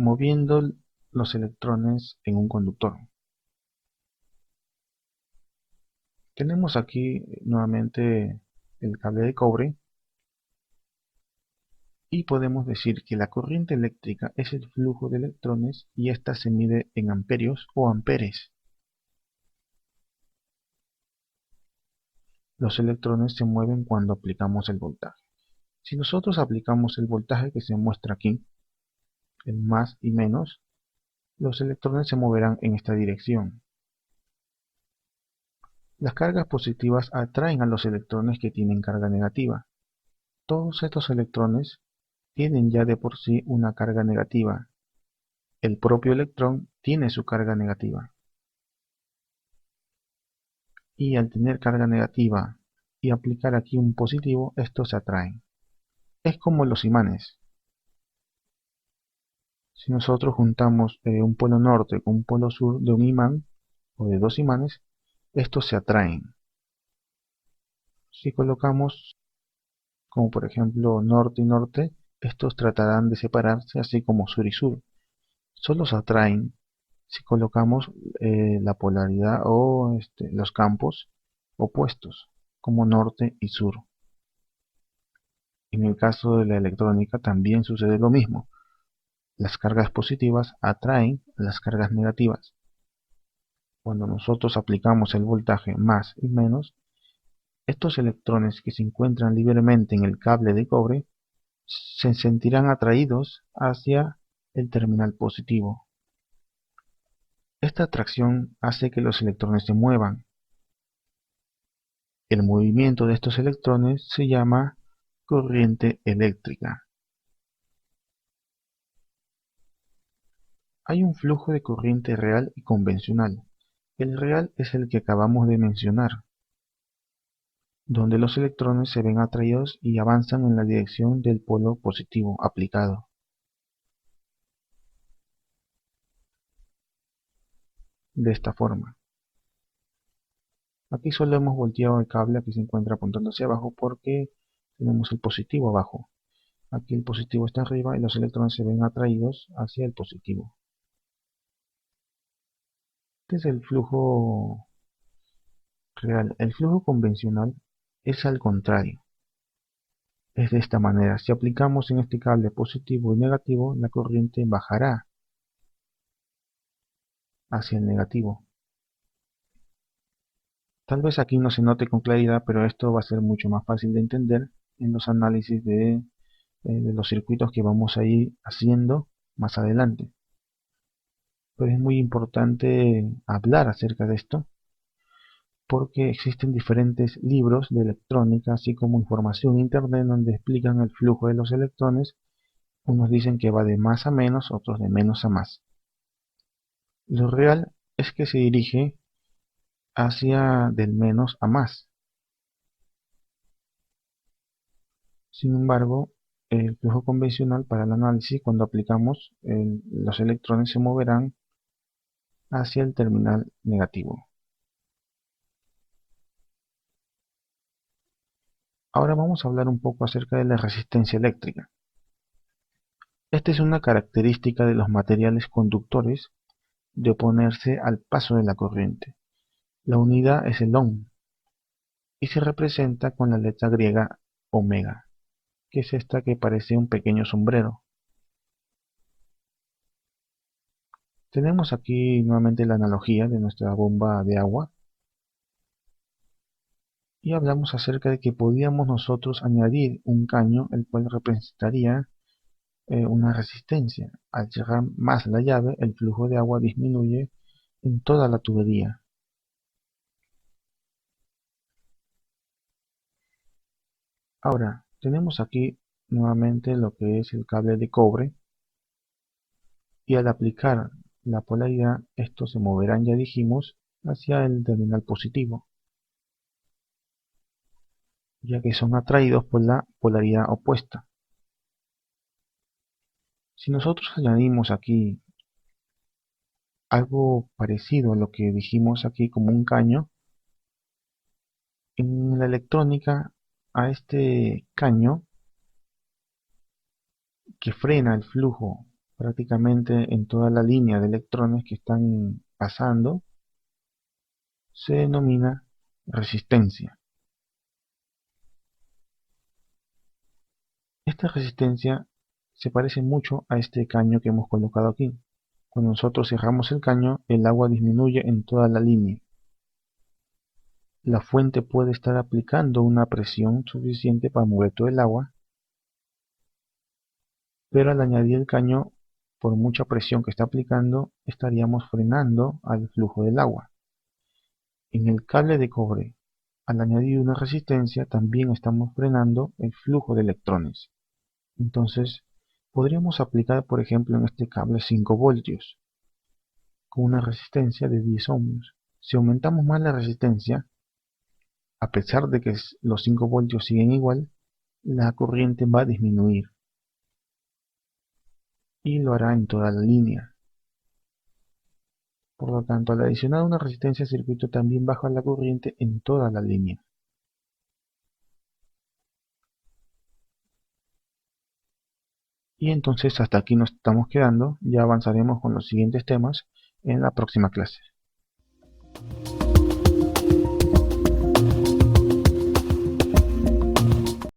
moviendo los electrones en un conductor. Tenemos aquí nuevamente el cable de cobre y podemos decir que la corriente eléctrica es el flujo de electrones y ésta se mide en amperios o amperes. Los electrones se mueven cuando aplicamos el voltaje. Si nosotros aplicamos el voltaje que se muestra aquí, el más y menos, los electrones se moverán en esta dirección. Las cargas positivas atraen a los electrones que tienen carga negativa. Todos estos electrones tienen ya de por sí una carga negativa. El propio electrón tiene su carga negativa. Y al tener carga negativa y aplicar aquí un positivo, estos se atraen. Es como los imanes. Si nosotros juntamos un polo norte con un polo sur de un imán o de dos imanes, estos se atraen. Si colocamos, como por ejemplo norte y norte, estos tratarán de separarse, así como sur y sur. Solo se atraen si colocamos la polaridad o los campos opuestos, como norte y sur. En el caso de la electrónica también sucede lo mismo. Las cargas positivas atraen las cargas negativas. Cuando nosotros aplicamos el voltaje más y menos, estos electrones que se encuentran libremente en el cable de cobre se sentirán atraídos hacia el terminal positivo. Esta atracción hace que los electrones se muevan. El movimiento de estos electrones se llama corriente eléctrica. Hay un flujo de corriente real y convencional. El real es el que acabamos de mencionar, donde los electrones se ven atraídos y avanzan en la dirección del polo positivo aplicado. De esta forma. Aquí solo hemos volteado el cable, aquí se encuentra apuntando hacia abajo porque tenemos el positivo abajo. Aquí el positivo está arriba y los electrones se ven atraídos hacia el positivo. Este es el flujo real. El flujo convencional es al contrario. Es de esta manera. Si aplicamos en este cable positivo y negativo, la corriente bajará hacia el negativo. Tal vez aquí no se note con claridad, pero esto va a ser mucho más fácil de entender en los análisis de los circuitos que vamos a ir haciendo más adelante. Pero es muy importante hablar acerca de esto porque existen diferentes libros de electrónica, así como información en internet donde explican el flujo de los electrones. Unos dicen que va de más a menos, otros de menos a más. Lo real es que se dirige hacia del menos a más. Sin embargo, el flujo convencional para el análisis, cuando aplicamos, los electrones se moverán hacia el terminal negativo. Ahora vamos a hablar un poco acerca de la resistencia eléctrica. Esta es una característica de los materiales conductores de oponerse al paso de la corriente. La unidad es el ohm y se representa con la letra griega omega, que es esta que parece un pequeño sombrero. Tenemos aquí nuevamente la analogía de nuestra bomba de agua y hablamos acerca de que podíamos nosotros añadir un caño el cual representaría una resistencia. Al cerrar más la llave, el flujo de agua disminuye en toda la tubería. Ahora, tenemos aquí nuevamente lo que es el cable de cobre y al aplicar la polaridad, estos se moverán, ya dijimos, hacia el terminal positivo, ya que son atraídos por la polaridad opuesta. Si nosotros añadimos aquí algo parecido a lo que dijimos aquí como un caño, en la electrónica a este caño que frena el flujo prácticamente en toda la línea de electrones que están pasando, se denomina resistencia. Esta resistencia se parece mucho a este caño que hemos colocado aquí. Cuando nosotros cerramos el caño, el agua disminuye en toda la línea. La fuente puede estar aplicando una presión suficiente para mover todo el agua, pero al añadir el caño, por mucha presión que está aplicando, estaríamos frenando al flujo del agua. En el cable de cobre, al añadir una resistencia, también estamos frenando el flujo de electrones. Entonces, podríamos aplicar, por ejemplo, en este cable 5 voltios, con una resistencia de 10 ohmios. Si aumentamos más la resistencia, a pesar de que los 5 voltios siguen igual, la corriente va a disminuir y lo hará en toda la línea. Por lo tanto, al adicionar una resistencia al circuito también baja la corriente en toda la línea. Y entonces hasta aquí nos estamos quedando, ya avanzaremos con los siguientes temas en la próxima clase.